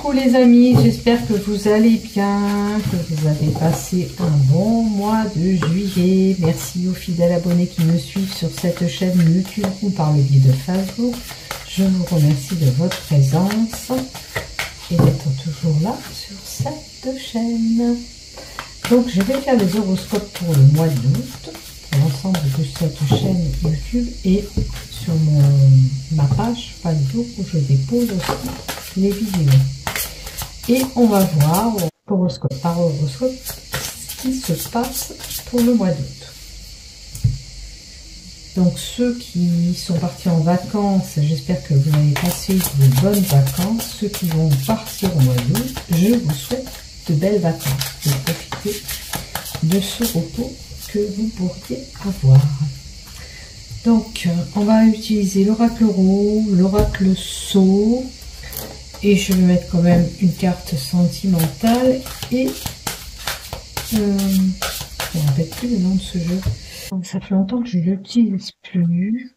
Coucou les amis, j'espère que vous allez bien, que vous avez passé un bon mois de juillet. Merci aux fidèles abonnés qui me suivent sur cette chaîne YouTube ou par le biais de Facebook. Je vous remercie de votre présence et d'être toujours là sur cette chaîne. Donc je vais faire les horoscopes pour le mois d'août, pour l'ensemble de cette chaîne YouTube et sur ma page Facebook où je dépose aussi les vidéos. Et on va voir horoscope par horoscope ce qui se passe pour le mois d'août. Donc ceux qui sont partis en vacances, j'espère que vous avez passé de bonnes vacances. Ceux qui vont partir au mois d'août, je vous souhaite de belles vacances. De profiter de ce repos que vous pourriez avoir. Donc on va utiliser l'oracle Tarot, l'oracle Sceau. Et je vais mettre quand même une carte sentimentale et je ne me rappelle plus le nom de ce jeu. Donc, ça fait longtemps que je ne l'utilise plus.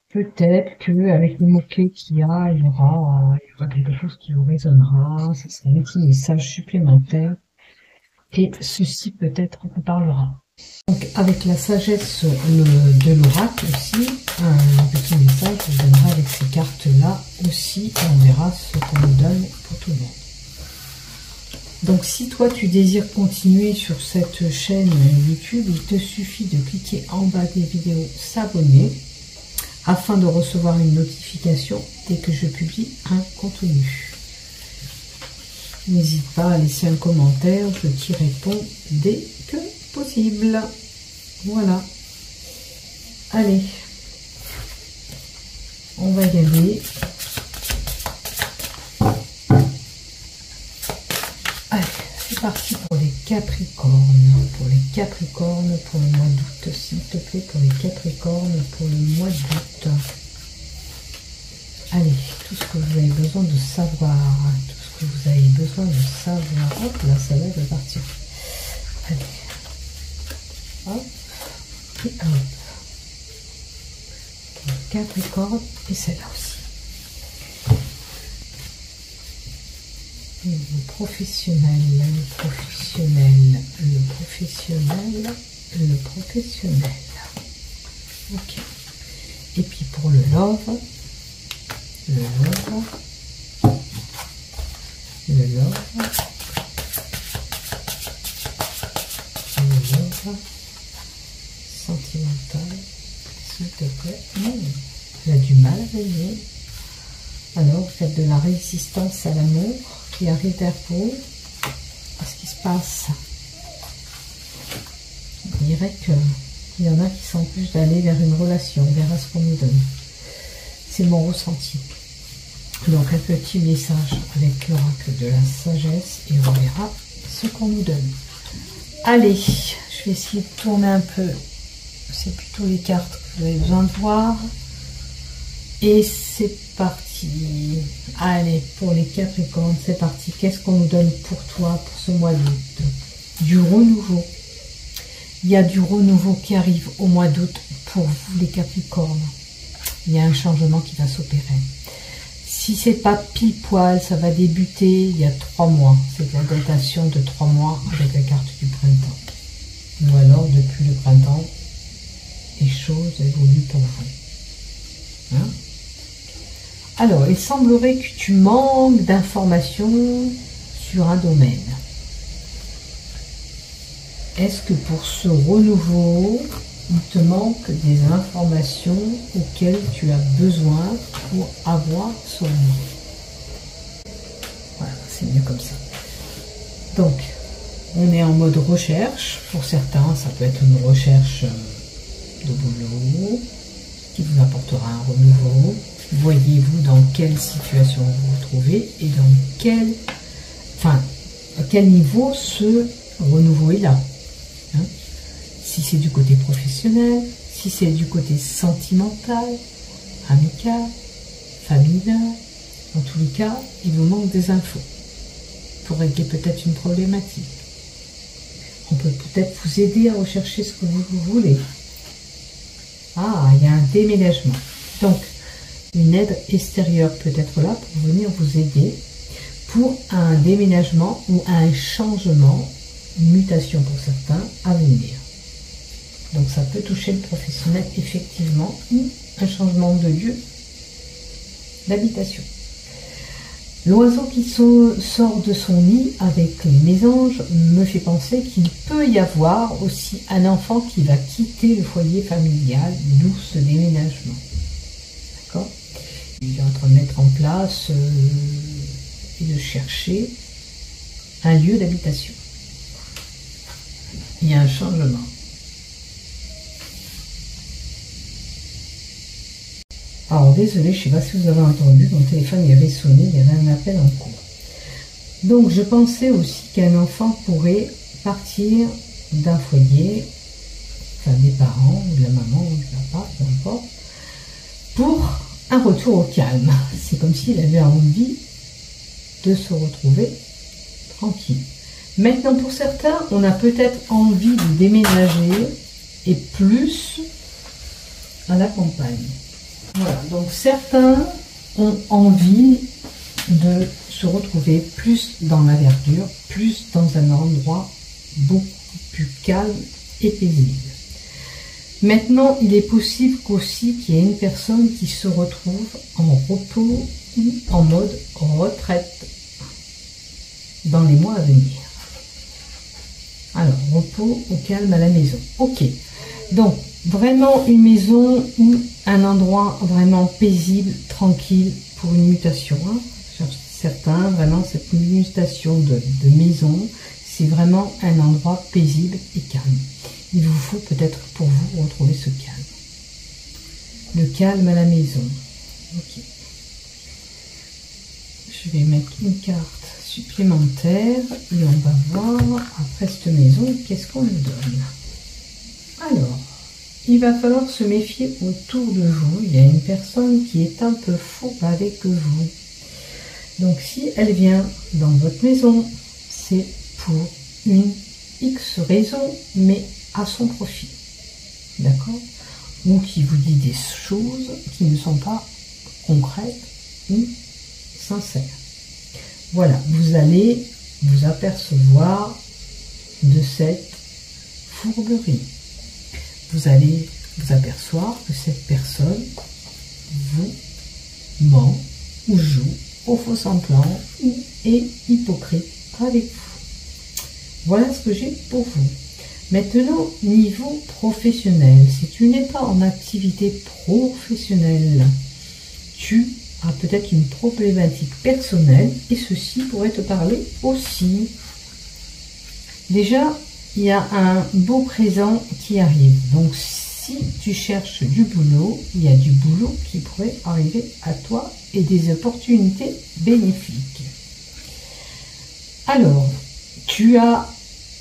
Peut-être qu'avec les mots-clés qu'il y a, il y aura quelque chose qui vous résonnera. Ce sera un petit message supplémentaire. Et ceci peut-être on parlera. Donc avec la sagesse de l'oracle aussi, un petit message vous donnera avec ces cartes-là aussi, et on verra ce qu'on nous donne pour tout le monde. Donc si toi tu désires continuer sur cette chaîne YouTube, il te suffit de cliquer en bas des vidéos s'abonner afin de recevoir une notification dès que je publie un contenu. N'hésite pas à laisser un commentaire, je t'y réponds dès que possible. Voilà. Allez. On va y aller. Allez, c'est parti pour les Capricornes. Pour les Capricornes, pour le mois d'août, s'il te plaît, pour les Capricornes, pour le mois d'août. Allez, tout ce que vous avez besoin de savoir. Tout ce que vous avez besoin de savoir. Hop, là, ça va partir. Allez. Hop, et hop. Capricorne, et celle-là aussi. Le professionnel, le professionnel, le professionnel, le professionnel. Ok. Et puis pour le love, le love, le love, le love. Sentimental, s'il te plaît. Il a du mal à venir. Alors, faites de la résistance à l'amour qui arrive vers vous. Qu'est-ce qui se passe? Je dirais qu'il y en a qui s'empêchent d'aller vers une relation. On verra ce qu'on nous donne. C'est mon ressenti. Donc, un petit message avec l'oracle de la sagesse et on verra ce qu'on nous donne. Allez, je vais essayer de tourner un peu. C'est plutôt les cartes que vous avez besoin de voir. Et c'est parti. Allez, pour les Capricornes, c'est parti. Qu'est-ce qu'on nous donne pour toi, pour ce mois d'août? Du renouveau. Il y a du renouveau qui arrive au mois d'août pour vous, les Capricornes. Il y a un changement qui va s'opérer. Si c'est pas pile poil, ça va débuter il y a 3 mois. C'est la datation de 3 mois avec la carte du printemps. Ou alors, depuis le printemps, les choses évoluent pour vous. Hein? Alors, il semblerait que tu manques d'informations sur un domaine. Est-ce que pour ce renouveau, il te manque des informations auxquelles tu as besoin pour avoir ce renouveau? Voilà, c'est mieux comme ça. Donc, on est en mode recherche. Pour certains, ça peut être une recherche de boulot qui vous apportera un renouveau. Voyez-vous dans quelle situation vous vous trouvez et à quel niveau ce renouveau est là. Hein? Si c'est du côté professionnel, si c'est du côté sentimental, amical, familial, en tous les cas, il vous manque des infos pour régler peut-être une problématique. On peut peut-être vous aider à rechercher ce que vous voulez. Ah, il y a un déménagement. Donc, une aide extérieure peut être là pour venir vous aider pour un déménagement ou un changement, une mutation pour certains, à venir. Donc ça peut toucher le professionnel effectivement, ou un changement de lieu d'habitation. L'oiseau qui sort de son nid avec les mésanges me fait penser qu'il peut y avoir aussi un enfant qui va quitter le foyer familial, d'où ce déménagement. D'accord ? Il est en train de mettre en place et de chercher un lieu d'habitation. Il y a un changement. Alors désolé, je ne sais pas si vous avez entendu, mon téléphone il avait sonné, il y avait un appel en cours. Donc je pensais aussi qu'un enfant pourrait partir d'un foyer, enfin des parents, ou de la maman, ou du papa, peu importe, pour un retour au calme. C'est comme s'il avait envie de se retrouver tranquille. Maintenant pour certains, on a peut-être envie de déménager et plus à la campagne. Voilà, donc certains ont envie de se retrouver plus dans la verdure, plus dans un endroit beaucoup plus calme et paisible. Maintenant, il est possible qu'aussi qu'il y ait une personne qui se retrouve en repos ou en mode retraite dans les mois à venir. Alors, repos au calme à la maison. Ok, donc vraiment une maison ou un endroit vraiment paisible, tranquille pour une mutation. Certains, vraiment, cette mutation de maison, c'est vraiment un endroit paisible et calme. Il vous faut peut-être pour vous retrouver ce calme. Le calme à la maison. Ok. Je vais mettre une carte supplémentaire et on va voir après cette maison qu'est-ce qu'on nous donne. Alors, il va falloir se méfier autour de vous. Il y a une personne qui est un peu fourbe avec vous. Donc si elle vient dans votre maison, c'est pour une X raison, mais à son profit. D'accord? Ou qui vous dit des choses qui ne sont pas concrètes ou sincères. Voilà, vous allez vous apercevoir de cette fourberie. Vous allez vous apercevoir que cette personne vous ment ou joue au faux semblant ou est hypocrite avec vous. Voilà ce que j'ai pour vous. Maintenant, niveau professionnel, si tu n'es pas en activité professionnelle, tu as peut-être une problématique personnelle et ceci pourrait te parler aussi. Déjà, il y a un beau présent qui arrive. Donc, si tu cherches du boulot, il y a du boulot qui pourrait arriver à toi et des opportunités bénéfiques. Alors, tu as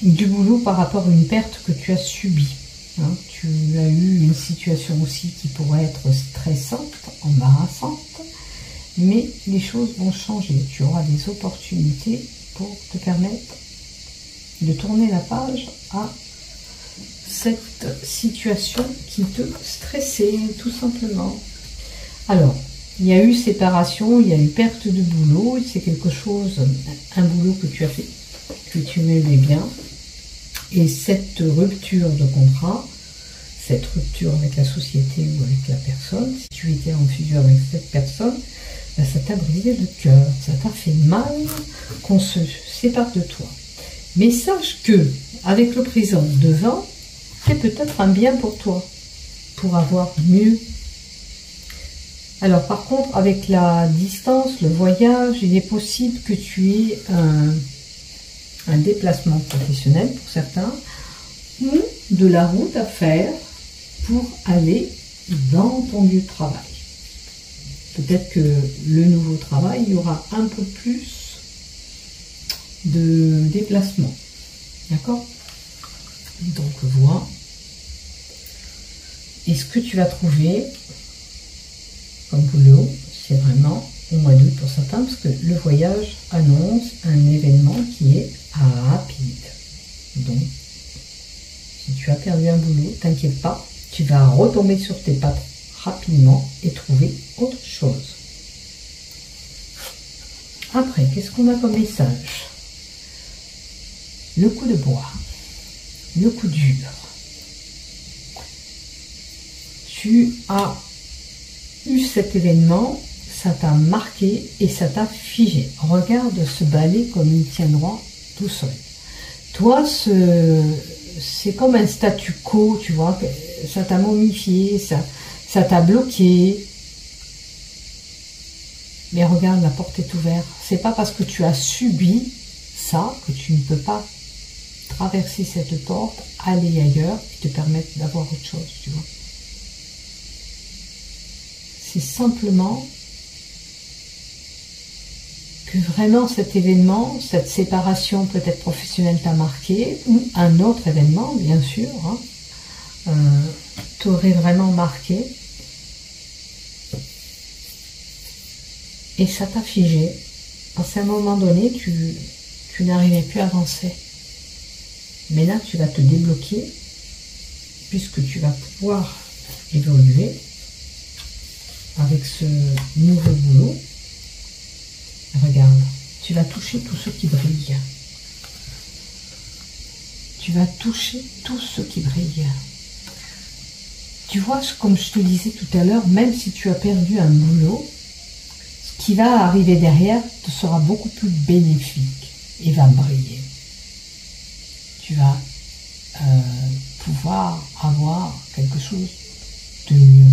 du boulot par rapport à une perte que tu as subie. Hein, tu as eu une situation aussi qui pourrait être stressante, embarrassante, mais les choses vont changer. Tu auras des opportunités pour te permettre de tourner la page à cette situation qui te stressait, tout simplement. Alors, il y a eu séparation, il y a eu perte de boulot, c'est quelque chose, un boulot que tu as fait, que tu aimais bien, et cette rupture de contrat, cette rupture avec la société ou avec la personne, si tu étais en fusion avec cette personne, ben ça t'a brisé le cœur, ça t'a fait mal qu'on se sépare de toi. Mais sache que, avec le présent devant, c'est peut-être un bien pour toi, pour avoir mieux. Alors par contre, avec la distance, le voyage, il est possible que tu aies un déplacement professionnel pour certains, ou de la route à faire pour aller dans ton lieu de travail. Peut-être que le nouveau travail, il y aura un peu plus de déplacement. D'accord? Donc vois. Et ce que tu vas trouver comme boulot, c'est vraiment au mois d'août pour certains, parce que le voyage annonce un événement qui est rapide. Donc, si tu as perdu un boulot, t'inquiète pas, tu vas retomber sur tes pattes rapidement et trouver autre chose. Après, qu'est-ce qu'on a comme message? Le coup de bois, le coup dur. Tu as eu cet événement, ça t'a marqué et ça t'a figé. Regarde ce balai comme il tient droit tout seul. Toi, c'est comme un statu quo, tu vois, ça t'a momifié, ça t'a bloqué. Mais regarde, la porte est ouverte. C'est pas parce que tu as subi ça que tu ne peux pas traverser cette porte, aller ailleurs et te permettre d'avoir autre chose, tu vois. C'est simplement que vraiment cet événement, cette séparation peut-être professionnelle t'a marqué, ou un autre événement, bien sûr, hein, t'aurait vraiment marqué. Et ça t'a figé. Parce qu'à un moment donné, tu n'arrivais plus à avancer. Mais là, tu vas te débloquer, puisque tu vas pouvoir évoluer avec ce nouveau boulot. Regarde, tu vas toucher tout ce qui brille. Tu vas toucher tout ce qui brille. Tu vois, comme je te disais tout à l'heure, même si tu as perdu un boulot, ce qui va arriver derrière te sera beaucoup plus bénéfique et va briller. Tu vas pouvoir avoir quelque chose de mieux.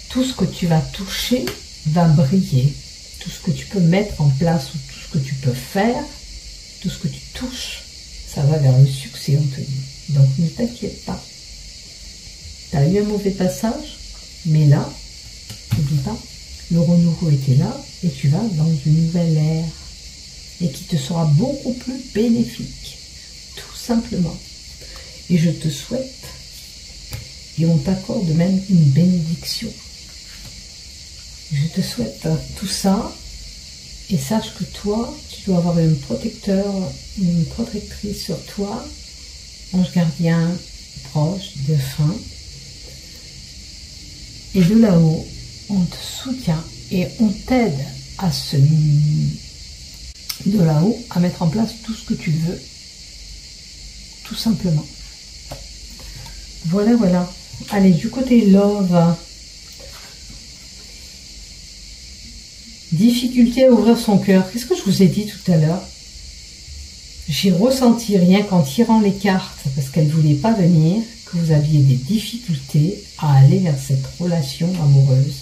Tout ce que tu vas toucher va briller. Tout ce que tu peux mettre en place ou tout ce que tu peux faire, tout ce que tu touches, ça va vers le succès, on te dit. Donc ne t'inquiète pas. Tu as eu un mauvais passage, mais là, n'oublie pas, le renouveau était là et tu vas dans une nouvelle ère et qui te sera beaucoup plus bénéfique, tout simplement. Et je te souhaite, et on t'accorde même une bénédiction. Je te souhaite tout ça et sache que toi, tu dois avoir un protecteur, une protectrice sur toi, ange gardien proche, défunt. Et de là-haut, on te soutient et on t'aide à de là-haut à mettre en place tout ce que tu veux, tout simplement. Voilà, voilà. Allez, du côté love, difficulté à ouvrir son cœur. Qu'est-ce que je vous ai dit tout à l'heure? J'ai ressenti rien qu'en tirant les cartes, parce qu'elles ne voulaient pas venir, que vous aviez des difficultés à aller vers cette relation amoureuse.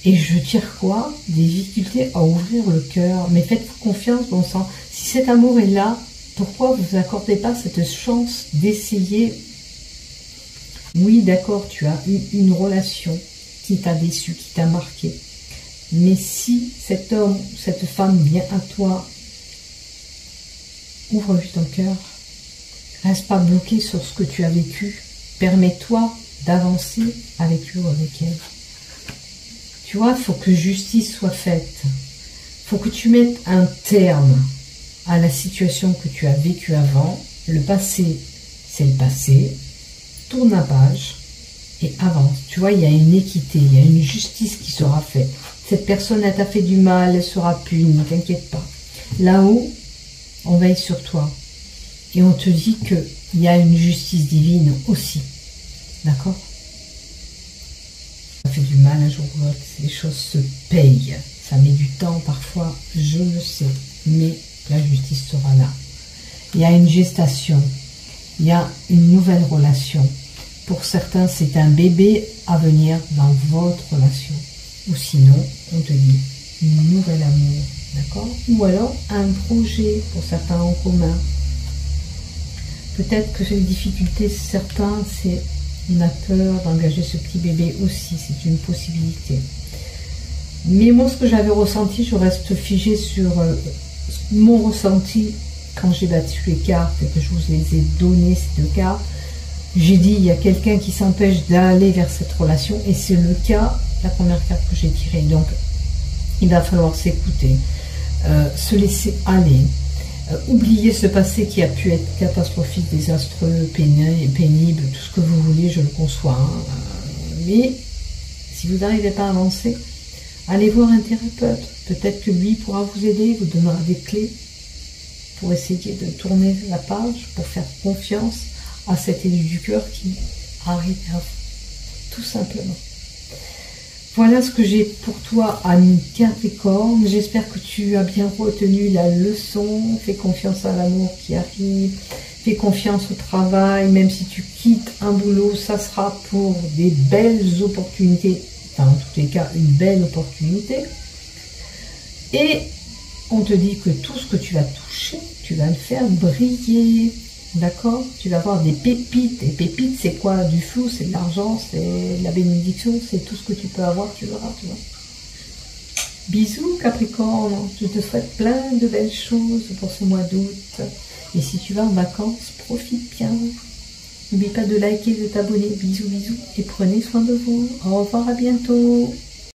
Et je tire quoi? Des difficultés à ouvrir le cœur. Mais faites-vous confiance, bon sang. Si cet amour est là, pourquoi vous n'accordez pas cette chance d'essayer? Oui, d'accord, tu as eu une relation qui t'a déçu, qui t'a marqué. Mais si cet homme, cette femme vient à toi, ouvre-lui ton cœur. Reste pas bloqué sur ce que tu as vécu. Permets-toi d'avancer avec lui ou avec elle. Tu vois, il faut que justice soit faite. Il faut que tu mettes un terme à la situation que tu as vécue avant. Le passé, c'est le passé. Tourne la page et avance. Tu vois, il y a une équité, il y a une justice qui sera faite. Cette personne, elle t'a fait du mal, elle sera punie, ne t'inquiète pas. Là-haut, on veille sur toi. Et on te dit qu'il y a une justice divine aussi. D'accord? Ça fait du mal un jour ou l'autre, les choses se payent. Ça met du temps parfois, je le sais. Mais la justice sera là. Il y a une gestation. Il y a une nouvelle relation. Pour certains, c'est un bébé à venir dans votre relation. Ou sinon, on te dit une nouvelle amour. D'accord? Ou alors un projet pour certains en commun. Peut-être que les difficultés, certains, c'est on a peur d'engager ce petit bébé aussi. C'est une possibilité. Mais moi, ce que j'avais ressenti, je reste figée sur mon ressenti quand j'ai battu les cartes et que je vous les ai données, ces deux cartes. J'ai dit, il y a quelqu'un qui s'empêche d'aller vers cette relation et c'est le cas, la première carte que j'ai tirée. Donc, il va falloir s'écouter, se laisser aller, oublier ce passé qui a pu être catastrophique, désastreux, pénible, tout ce que vous voulez, je le conçois. Hein. Mais si vous n'arrivez pas à avancer, Allez voir un thérapeute. Peut-être que lui pourra vous aider, vous donnera des clés pour essayer de tourner la page, pour faire confiance à cet élu du cœur qui arrive à vous. Tout simplement. Voilà ce que j'ai pour toi, ami Capricorne. J'espère que tu as bien retenu la leçon. Fais confiance à l'amour qui arrive. Fais confiance au travail. Même si tu quittes un boulot, ça sera pour des belles opportunités. Enfin, en tous les cas, une belle opportunité. Et on te dit que tout ce que tu vas toucher, tu vas le faire briller. D'accord? Tu vas avoir des pépites. Et pépites, c'est quoi? Du flou, c'est de l'argent, c'est de la bénédiction, c'est tout ce que tu peux avoir, tu verras, tu vois. Bisous Capricorne, je te souhaite plein de belles choses pour ce mois d'août. Et si tu vas en vacances, profite bien. N'oublie pas de liker, de t'abonner. Bisous, bisous. Et prenez soin de vous. Au revoir, à bientôt.